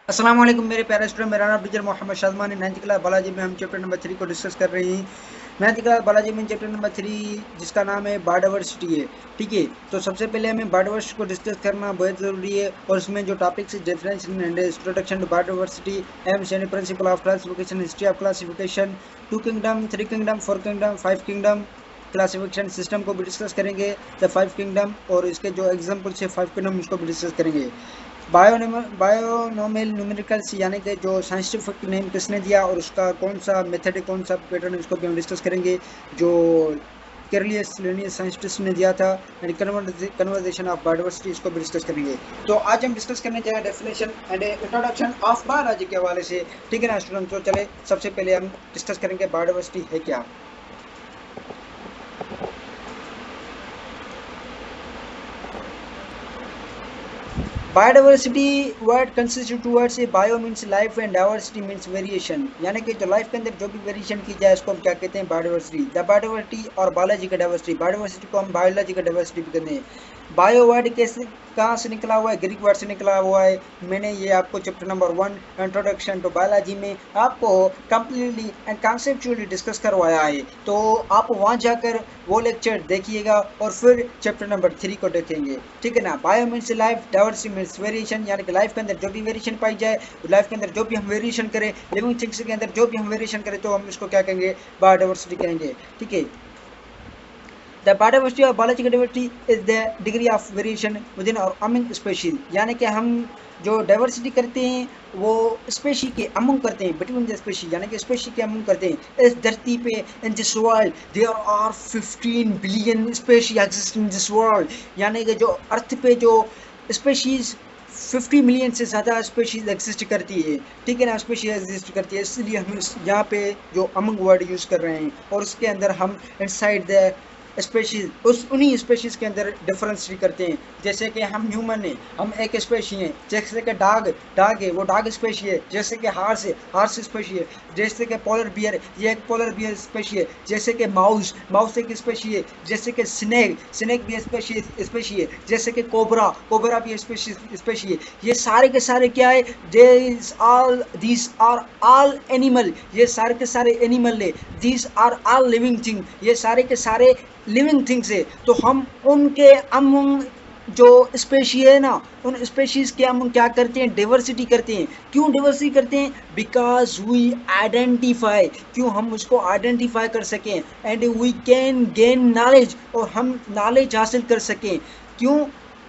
अस्सलाम वालेकुम मेरे प्यारे स्टूडेंट, मेरा नाम टीचर मोहम्मद शाजमान है। 9th क्लास बालाजी में हम चैप्टर नंबर 3 को डिस्कस कर रहे हैं। 9th क्लास बालाजी में चैप्टर नंबर 3 जिसका नाम है बायोडाइवर्सिटी है। ठीक है, तो सबसे पहले हमें बायोडाइवर्सिटी को डिस्कस करना बहुत ज़रूरी है और उसमें जो topics differentiation and introduction to biodiversity, aims यानी principle of classification, history of classification, 2 kingdom, 3 kingdom, 4 kingdom, 5 kingdom classification system को भी डिस्कस करेंगे, द 5 किंगडम, और इसके जो एग्जाम्पल्स है 5 किंगडम उसको भी डिस्कस करेंगे। बायोनोमियल न्यूमेरिकल्स यानी कि जो साइंटिफिक नेम किसने दिया और उसका कौन सा मेथड है, कौन सा पैटर्न है, उसको भी हम डिस्कस करेंगे, जो कैरलियस लिनियस साइंटिस्ट ने दिया था। एंड कन्वर्जेशन ऑफ बायोडाइवर्सिटी, इसको भी डिस्कस करेंगे। तो आज हम डिस्कस करने जा रहे हैं definition and introduction of biology के हवाले से। ठीक है ना स्टूडेंट, तो चले सबसे पहले हम डिस्कस करेंगे बायोडाइवर्सिटी है क्या। Biodiversity word consist to word से bio means life and diversity means variation, यानी कि जो लाइफ के अंदर जो भी वेरिएशन की जाए उसको हम क्या कहते हैं, बायोडाइवर्सिटी। द बायोडाइवर्सिटी और बायोलॉजी का डाइवर्सिटी, बायोडाइवर्सिटी को हम बायोलॉजी का डाइवर्सिटी भी कहते हैं। बायो वर्ड कैसे कहाँ से निकला हुआ है, ग्रीक वर्ड से निकला हुआ है। मैंने ये आपको chapter number 1 introduction to biology में आपको कंप्लीटली एंड कॉन्सेप्चुअली डिस्कस करवाया है, तो आप वहाँ जाकर वो लेक्चर देखिएगा और फिर चैप्टर नंबर 3 को देखेंगे। ठीक है ना। Bio means life, diversity means variation, यानी कि लाइफ के अंदर जो भी वेरिएशन पाई जाए, लाइफ के अंदर जो भी हम वेरिएशन करें, लिविंग थिंग्स के अंदर जो भी हम वेरिएशन करें, तो हम इसको क्या कहेंगे, बायोडाइवर्सिटी कहेंगे। ठीक है। The biodiversity or biological diversity is the degree of variation within or among species, यानी कि हम जो डाइवर्सिटी करते हैं वो स्पेशी के अमंग करते हैं, बिटवीन द स्पेशी, यानी कि स्पेशी के अमंग करते हैं। इस धरती पे in this world there are 15 billion species exist in this world, यानी कि जो अर्थ पे जो स्पेशीज 50 मिलियन से ज़्यादा स्पेशीज एग्जिस्ट करती है। ठीक है ना, स्पेशीज एग्जिस्ट करती है, इसलिए हम यहाँ पे जो अमंग वर्ड यूज़ कर रहे हैं और उसके अंदर हम इनसाइड द स्पेशीज उन्हीं स्पेशीज के अंदर डिफरेंशिएट करते हैं। जैसे कि हम ह्यूमन हैं, हम एक स्पेशी हैं। जैसे कि डाग है, वो डाग स्पेशी है। जैसे कि हार्स स्पेशी है। जैसे कि पोलर बियर, ये एक पोलर बियर स्पेशी है। जैसे कि माउस एक स्पेशी है। जैसे कि स्नेक भी स्पेशी है। जैसे कि कोबरा भी स्पेशी है। ये सारे के सारे क्या है, दीज आर ऑल एनिमल, ये सारे के सारे एनिमल है। These are all living thing, ये सारे के सारे लिविंग थिंग्स है। तो हम उनके अमंग जो स्पेशी है ना, उन स्पेशीज के हम क्या करते हैं, डाइवर्सिटी करते हैं। क्यों डाइवर्सिटी करते हैं, बिकॉज वी आइडेंटिफाई, क्यों हम उसको आइडेंटिफाई कर सकें, and we can gain knowledge, और हम नॉलेज हासिल कर सकें। क्यों,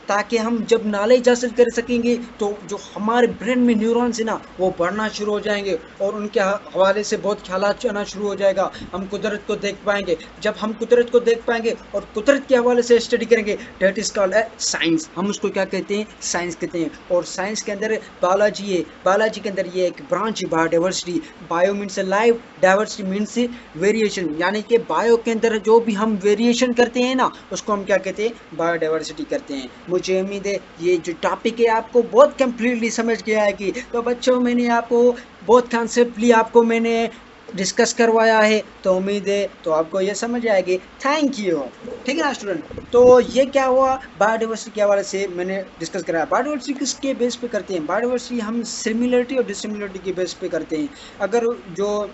ताकि हम जब नॉलेज हासिल कर सकेंगे तो जो हमारे ब्रेन में न्यूरॉन्स है ना वो बढ़ना शुरू हो जाएंगे और उनके हवाले से बहुत ख्यालात आना शुरू हो जाएगा। हम कुदरत को देख पाएंगे। जब हम कुदरत को देख पाएंगे और कुदरत के हवाले से स्टडी करेंगे, डेट इज कॉल्ड साइंस। हम उसको क्या कहते हैं, साइंस कहते हैं। और साइंस के अंदर बायोलॉजी है। बायोलॉजी के अंदर ये एक ब्रांच है, biodiversity. Bio means life, diversity means variation, यानी कि बायो के अंदर जो भी हम वेरिएशन करते हैं ना उसको हम क्या कहते हैं, बायोडाइवर्सिटी करते हैं। मुझे उम्मीद है ये जो टॉपिक है आपको बहुत कंप्लीटली समझ गया है कि, तो बच्चों मैंने आपको बहुत कॉन्सेप्टली आपको मैंने डिस्कस करवाया है, तो उम्मीद है तो आपको ये समझ आएगी। Thank you. ठीक है ना स्टूडेंट, तो ये क्या हुआ, बायोडाइवर्सिटी के हवाले से मैंने डिस्कस कराया। बायोडाइवर्सिटी किसके बेस पे करते हैं, बायोडाइवर्सिटी हम सिमिलरिटी और डिसिमिलरिटी के बेस पे करते हैं। अगर जो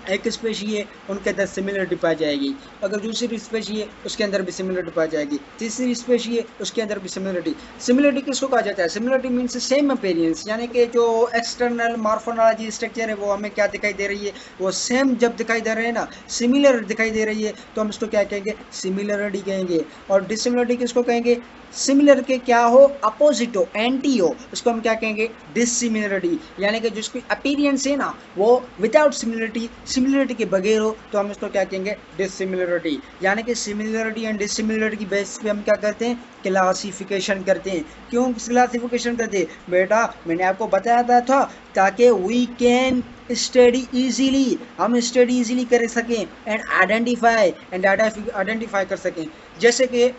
एक स्पेशी है उनके अंदर सिमिलरिटी पाई जाएगी, अगर दूसरी स्पेशी है उसके अंदर भी सिमिलरिटी पाई जाएगी, तीसरी स्पेशी है उसके अंदर भी सिमिलरिटी किसको कहा जाता है, सिमिलरिटी मीन्स सेम अपीयरेंस, यानी कि जो एक्सटर्नल मॉर्फोलॉजी स्ट्रक्चर है वो हमें क्या दिखाई दे रही है, वो सेम जब दिखाई दे रहे हैं ना, सिमिलर दिखाई दे रही है, तो हम इसको क्या कहेंगे, सिमिलरिटी कहेंगे। और डिसिमिलरिटी किसको कहेंगे, सिमिलर के क्या हो, अपोजिट हो, एंटी हो, उसको हम क्या कहेंगे, डिसिमिलरिटी, यानी कि जिसकी अपीयरेंस है ना वो विदाउट सिमिलरिटी के बगैर हो, तो हम इसको क्या कहेंगे, डिसिमिलरिटी। यानी कि सिमिलरिटी एंड डिसिमिलरिटी की बेस पे हम क्या करते हैं, क्लासिफिकेशन करते हैं। क्यों क्लासिफिकेशन करते हैं बेटा, मैंने आपको बताया था ताकि वी कैन स्टडी इजीली, हम स्टडी इजीली कर सकें एंड आइडेंटिफाई कर सकें। जैसे कि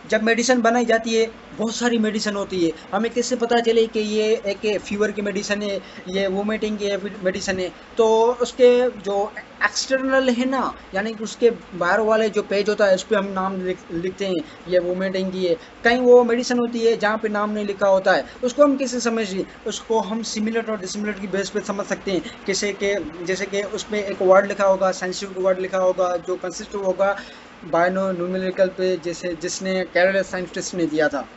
जब मेडिसिन बनाई जाती है, बहुत सारी मेडिसिन होती है, हमें कैसे पता चले कि ये एक फीवर की मेडिसिन है, ये वोमिटिंग की मेडिसिन है? तो उसके जो एक्सटर्नल है ना, यानी कि उसके बाहर वाले जो पेज होता है उस पर हम नाम लिखते हैं, ये वोमिटिंग की है। कहीं वो मेडिसिन होती है जहाँ पे नाम नहीं लिखा होता है, उसको हम कैसे समझिए? उसको हम सिमिलर और डिसिमिलर की बेस पे समझ सकते हैं। किसी के जैसे कि उसमें एक वर्ड लिखा होगा, साइंटिफिक वर्ड लिखा होगा जो कंसिस्ट होगा बाइनो न्यूमेरिकल पे, जैसे जिसने केरल साइंटिस्ट ने दिया था,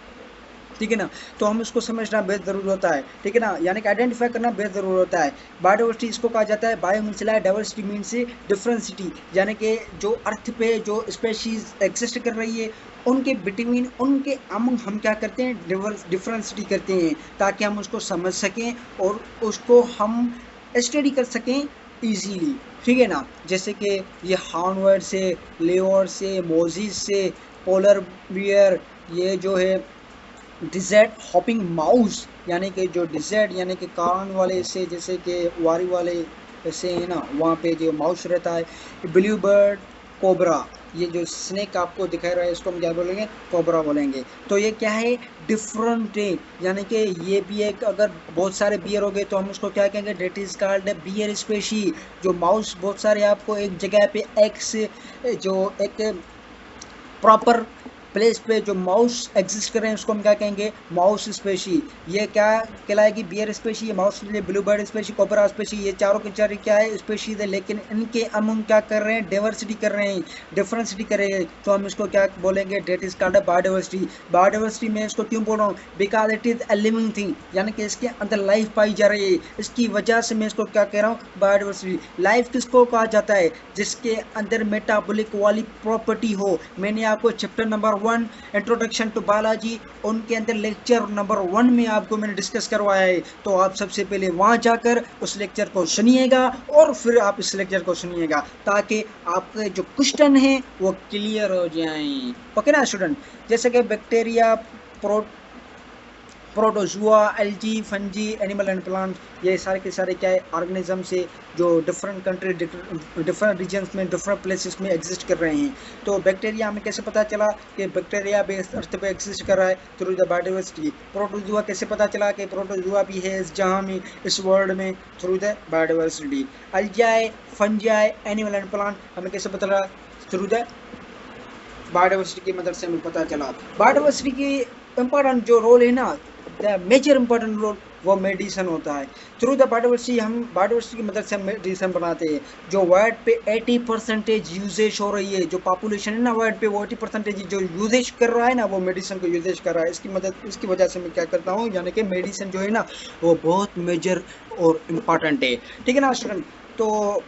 ठीक है ना? तो हम इसको समझना बेहद ज़रूरी होता है, ठीक है ना? यानी कि आइडेंटिफाई करना बेहद ज़रूरी होता है। बायोडाइवर्सिटी इसको कहा जाता है, bio means life, diversity means differencity, यानी कि जो अर्थ पे जो स्पेशीज एग्जिस्ट कर रही है उनके बिटवीन, उनके अमंग हम क्या करते हैं, डिफरेंसिटी करते हैं, ताकि हम उसको समझ सकें और उसको हम स्टडी कर सकें इजीली, ठीक है ना? जैसे कि ये हार्नवर्ड से, लेवर से, मोजिस से, पोलर बियर, ये जो है डिजर्ट हॉपिंग माउस, यानी कि जो डिजर्ट यानी कि कान वाले से, जैसे कि वारी वाले ऐसे है ना, वहाँ पे जो माउस रहता है। ब्लू बर्ड, कोबरा, ये जो स्नेक आपको दिखा रहा है इसको हम क्या बोलेंगे, कोबरा बोलेंगे। तो ये क्या है, डिफरेंट है, यानी कि ये भी एक, अगर बहुत सारे बियर हो गए तो हम उसको क्या कहेंगे, that is called bear species. जो माउस बहुत सारे आपको एक जगह पे एक्स, जो एक प्रॉपर प्लेस पे जो माउस एग्जिस्ट कर रहे हैं उसको हम क्या कहेंगे, माउस स्पेशी। ये क्या कहलाएगी, बियर स्पेशी, ये माउस के लिए blue bird species, cobra species, ये चारों के चार क्या है, स्पेशीज है, लेकिन इनके हम क्या कर रहे हैं, डाइवर्सिटी कर रहे हैं, डिफरेंसिटी कर रहे हैं। तो हम इसको क्या बोलेंगे, that is called biodiversity. Biodiversity में इसको क्यों बोल रहा हूँ, because it is a living thing, यानी कि इसके अंदर लाइफ पाई जा रही है, इसकी वजह से मैं इसको क्या कह रहा हूँ, बायोडाइवर्सिटी। लाइफ किसको कहा जाता है, जिसके अंदर मेटाबॉलिक वाली प्रॉपर्टी हो। मैंने आपको chapter number 1 introduction to biology, उनके अंदर लेक्चर नंबर 1 में आपको मैंने डिस्कस करवाया है। तो आप सबसे पहले वहां जाकर उस लेक्चर को सुनिएगा और फिर आप इस लेक्चर को सुनिएगा, ताकि आपके जो क्वेश्चन है वो क्लियर हो जाएं। ओके ना स्टूडेंट? जैसे कि bacteria, protozoa, algae, fungi, animal and plant, ये सारे के सारे क्या है, ऑर्गेनिज्म से जो डिफरेंट कंट्री, डिफरेंट रीजन्स में, डिफरेंट प्लेसेस में एग्जिस्ट कर रहे हैं। तो बैक्टीरिया हमें कैसे पता चला कि बैक्टीरिया बेस अर्थ पे एग्जिस्ट कर रहा है, थ्रू द बायोडाइवर्सिटी। प्रोटोजुआ कैसे पता चला कि प्रोटोजुआ भी है जहाँ में, इस वर्ल्ड में, through the biodiversity. Algae, fungi, animal and plant हमें कैसे पता चला, थ्रू द बायोडाइवर्सिटी की मदद से हमें पता चला। बायोडाइवर्सिटी की इम्पोर्टेंट जो रोल है ना, मेजर इंपॉर्टेंट रोल, वो मेडिसिन होता है। थ्रू द बायोडाइवर्सिटी, हम बायोडाइवर्सिटी की मदद से हम मेडिसिन बनाते हैं। जो वर्ल्ड पे 80% यूजेज हो रही है, जो पॉपुलेशन है ना वर्ल्ड पे, वो 80% जो यूजेज कर रहा है ना, वो मेडिसिन को यूजेज कर रहा है। इसकी मदद, इसकी वजह से मैं क्या करता हूँ, यानी कि मेडिसिन जो है ना वो बहुत मेजर और इम्पॉर्टेंट है, ठीक है ना स्टूडेंट? तो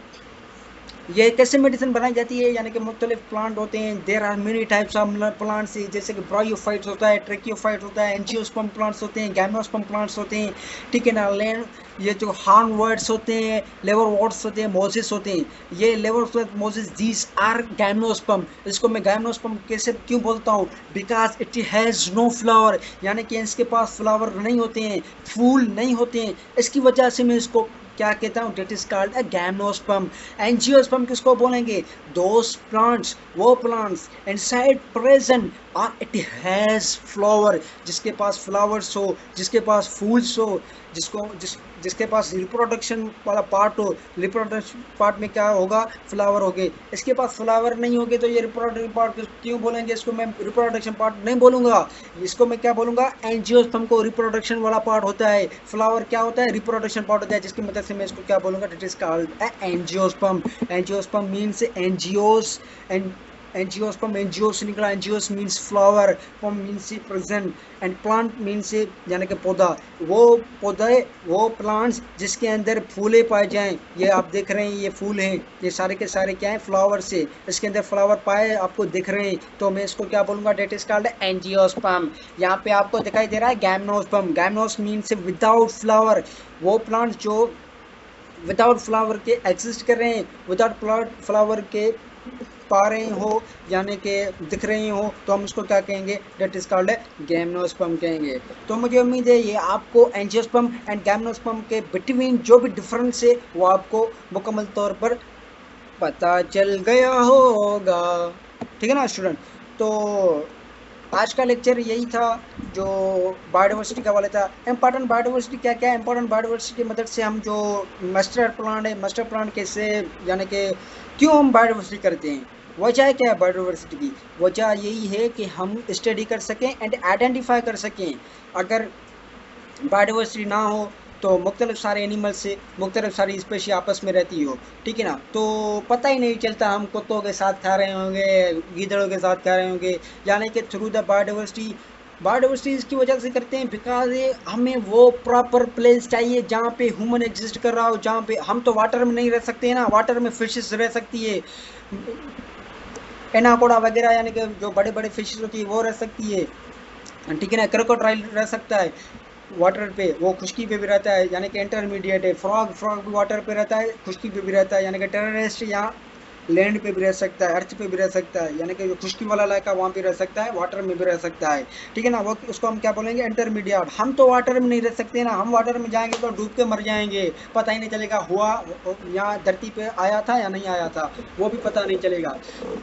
ये कैसे मेडिसिन बनाई जाती है, यानी कि मुख्तलिफ प्लांट होते हैं, there are many types of plants, जैसे कि ब्रायोफाइट्स होता है, ट्रेकियोफाइट होता है, एंजियोस्पर्म प्लांट्स होते हैं, गैम्नोस्पर्म प्लांट्स होते हैं, ठीक है ना? लैंड, ये जो हार्नवर्ड्स होते हैं, लेवरवर्ड्स होते हैं, मोजिस होते हैं, ये liverwort, mosses, these are gymnosperm. इसको मैं गैम्नोस्पर्म कैसे क्यों बोलता हूँ, because it has no flower, यानी कि इसके पास फ्लावर नहीं होते हैं, फूल नहीं होते हैं, इसकी वजह से मैं इसको क्या कहता हूँ, that is called a gymnosperm. Angiosperm किसको बोलेंगे, दोस प्लांट्स, वो प्लांट्स इनसाइड प्रेजेंट और इट हैज फ्लावर, जिसके पास फ्लावर्स हो, जिसके पास फूल्स हो, जिसके पास रिप्रोडक्शन वाला पार्ट हो। रिप्रोडक्शन पार्ट में क्या होगा, फ्लावर होगे। इसके पास फ्लावर नहीं होगे तो ये रिप्रोडक्टिव पार्ट क्यों बोलेंगे, इसको मैं रिप्रोडक्शन पार्ट नहीं बोलूँगा, इसको मैं क्या बोलूँगा, एंजियोस्पर्म को रिप्रोडक्शन वाला पार्ट होता है, फ्लावर क्या होता है, रिप्रोडक्शन पार्ट होता है, जिसकी मदद से मैं इसको क्या बोलूँगा, it is called angiosperm. Angiosperm means angios, and angiosperm, angio से निकला, angios means flower, form means present, and plant means यानी कि पौधा, वो पौधे, वो प्लांट्स जिसके अंदर फूले पाए जाएं। ये आप देख रहे हैं, ये फूल हैं, ये सारे के सारे क्या हैं, फ्लावर से, इसके अंदर फ्लावर पाए आपको दिख रहे हैं, तो मैं इसको क्या बोलूँगा, डेट इज कॉल्ड एंजियोस्पर्म। यहाँ पे आपको दिखाई दे रहा है गैम्नोस्पर्म, गैम्नोस मीन्स विदाउट फ्लावर, वो प्लांट जो विदाउट फ्लावर के एग्जिस्ट कर रहे हैं, विदाउट फ्लावर के पा रहे हो, यानी कि दिख रही हो, तो हम उसको क्या कहेंगे, डेट इज कॉल्ड गैम्नोस्पर्म कहेंगे। तो मुझे उम्मीद है ये आपको एंजियोस्पर्म एंड गैम्नोस्पर्म के बिटवीन जो भी डिफरेंस है वो आपको मुकम्मल तौर पर पता चल गया होगा, ठीक है ना स्टूडेंट? तो आज का लेक्चर यही था जो बायोडाइवर्सिटी का वाला था। इम्पोर्टेंट बायोडाइवर्सिटी क्या क्या है, इम्पोर्टेंट बायोडाइवर्सिटी की मदद से हम जो मास्टर प्लान है, मास्टर प्लान कैसे, यानी कि क्यों हम बायोडाइवर्सिटी करते हैं, वजह क्या है बायोडाइवर्सिटी की, वजह यही है कि हम स्टडी कर सकें एंड आइडेंटिफाई कर सकें। अगर बायोडाइवर्सिटी ना हो तो मुख्तलिफ सारे एनिमल्स से मुख्तलिफ सारी स्पेशी आपस में रहती हो, ठीक है ना, तो पता ही नहीं चलता हम कुत्तों के साथ खा रहे होंगे, गीदड़ों के साथ खा रहे होंगे, यानी कि थ्रू द बायोडाइवर्सिटी। बायोडाइवर्सिटी इसकी वजह से करते हैं बिकॉज हमें वो प्रॉपर प्लेस चाहिए जहाँ पे ह्यूमन एग्जिस्ट कर रहा हो, जहाँ पे हम तो वाटर में नहीं रह सकते हैं ना, वाटर में फिशेस रह सकती है, एनाकोडा वगैरह, यानी कि जो बड़े बड़े फिशेस होती है वो रह सकती है, ठीक है ना, क्रोकोडाइल रह सकता है वाटर पे, वो खुश्की पे भी रहता है, यानी कि इंटरमीडिएट है। फ्रॉग भी वाटर पे रहता है, खुश्की पे भी रहता है, यानी कि टेररिस्ट यहाँ लैंड पे भी रह सकता है, अर्थ पे भी रह सकता है, यानी कि जो खुश्की वाला इलाका वहाँ पे रह सकता है, वाटर में भी रह सकता है, ठीक है ना, वो उसको हम क्या बोलेंगे, इंटरमीडिएट। हम तो वाटर में नहीं रह सकते ना, हम वाटर में जाएंगे तो डूब के मर जाएंगे, पता ही नहीं चलेगा हुआ यहाँ धरती पे आया था या नहीं आया था, वो भी पता नहीं चलेगा।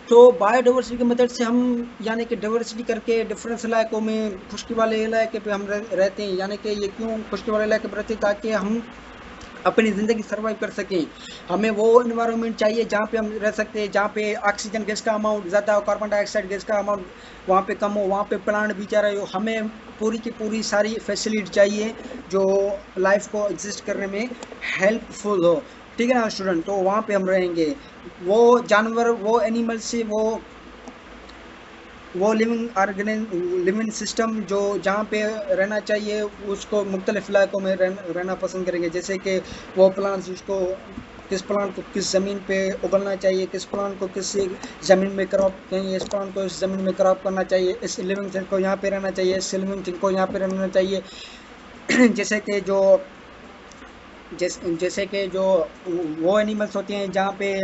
तो बायोडाइवर्सिटी की मदद से हम यानी कि डाइवर्सिटी करके डिफरेंस इलाकों में, खुश्की वाले इलाके पे हम रहते हैं, यानी कि ये क्यों खुश्की वाले इलाके पर रहते हैं, ताकि हम अपनी ज़िंदगी सर्वाइव कर सकें। हमें वो इन्वायरमेंट चाहिए जहाँ पे हम रह सकते हैं, जहाँ पे ऑक्सीजन गैस का अमाउंट ज़्यादा हो, कार्बन डाइऑक्साइड गैस का अमाउंट वहाँ पे कम हो, वहाँ पे प्लांट भी चाह रहे हो, हमें पूरी की पूरी सारी फैसिलिटी चाहिए जो लाइफ को एग्जिस्ट करने में हेल्पफुल हो, ठीक है ना स्टूडेंट। तो वहाँ पे हम रहेंगे, वो जानवर, वो एनिमल से वो लिविंग सिस्टम जो जहाँ पे रहना चाहिए उसको मुख्तलिफ इलाकों में रहना पसंद करेंगे। जैसे कि वो प्लांट्स, उसको किस प्लांट को किस ज़मीन पे उगलना चाहिए, किस प्लांट को किस ज़मीन में क्रॉप चाहिए, इस प्लांट को इस ज़मीन में क्रॉप करना चाहिए, इस लिविंग थिंग को यहाँ पे रहना चाहिए, इस लिविंग थिंग को यहाँ पे रहना चाहिए। जैसे कि जो वो एनिमल्स होते हैं जहाँ पे,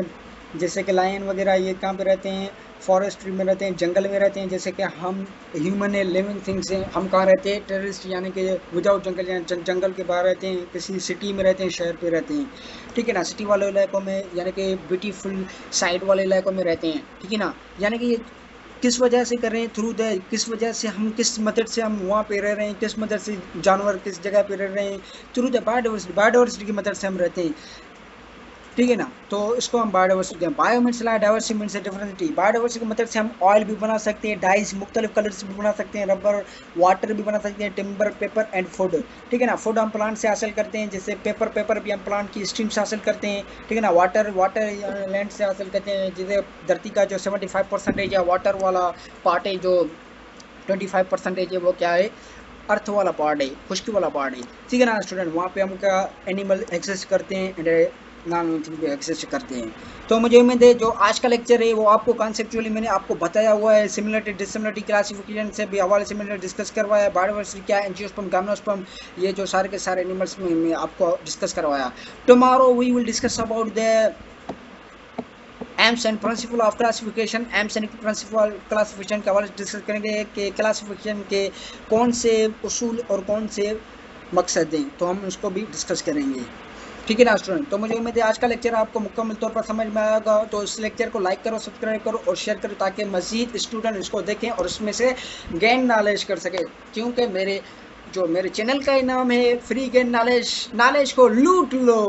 जैसे कि लायन वगैरह, ये कहाँ पे रहते हैं, फॉरेस्ट्री में रहते हैं, जंगल में रहते हैं। जैसे कि हम ह्यूमन है, लिविंग थिंग्स हैं, हम कहाँ रहते हैं, टेररिस्ट यानी कि विदाउट जंगल, यानी जंगल के बाहर रहते हैं, किसी सिटी में रहते हैं, शहर पे रहते हैं, ठीक है ना, सिटी वाले इलाकों में, यानी कि ब्यूटीफुल साइड वाले इलाकों में रहते हैं, ठीक है ना। यानी कि ये किस वजह से कर रहे हैं, थ्रू द, किस वजह से हम, किस मदद से हम वहाँ पे रह रहे हैं, किस मदद से जानवर किस जगह पे रह रहे हैं, थ्रू द बायोडाइवर्सिटी की मदद से हम रहते हैं, ठीक है ना। तो इसको हम biodiversity, bio means diversity means differencity. Biodiversity की मदद से हम ऑयल भी बना सकते हैं, डाइज मुख्तलिफ कलर्स भी बना सकते हैं, रबर, वाटर भी बना सकते हैं, टिम्बर, पेपर एंड फूड, ठीक है ना। फूड हम प्लांट से हासिल करते हैं, जैसे पेपर भी हम प्लांट की स्ट्रीम से हासिल करते हैं, ठीक है ना। वाटर लैंड से हासिल करते हैं, जैसे धरती का जो 75% है वाटर वाला पार्ट है, जो 25% है वो क्या है, अर्थ वाला पार्ट है, खुश्की वाला पार्ट है, ठीक है ना स्टूडेंट। वहाँ पे हम क्या एनिमल एग्जिस्ट करते हैं, नॉन भी एग्जिस्ट करते हैं। तो मुझे उम्मीद है जो आज का लेक्चर है वो आपको कॉन्सेप्चुअली मैंने आपको बताया हुआ है, सिमिलरिटी डिसिमिलरिटी क्लासिफिकेशन से भी हवाले से मैंने डिस्कस करवाया है, बायोडाइवर्सिटी क्या है, एंजियोस्पर्म, गाम्नोस्पर्म, ये जो सारे के सारे एनिमल्स में मैं आपको डिस्कस करवाया। Tomorrow we will discuss about the aims and principle of classification. Aims and principle classification के हवाले से डिस्कस करेंगे कि क्लासिफिकेशन के कौन से उसूल और कौन से मकसद हैं, तो हम उसको भी डिस्कस करेंगे, ठीक है ना स्टूडेंट। तो मुझे उम्मीद है आज का लेक्चर आपको मुकम्मल तौर पर समझ में आएगा। तो इस लेक्चर को लाइक करो, सब्सक्राइब करो और शेयर करो, ताकि मज़ीद स्टूडेंट इसको देखें और उसमें से गेन नॉलेज कर सके, क्योंकि मेरे चैनल का नाम है फ्री गेन नॉलेज, नॉलेज को लूट लो।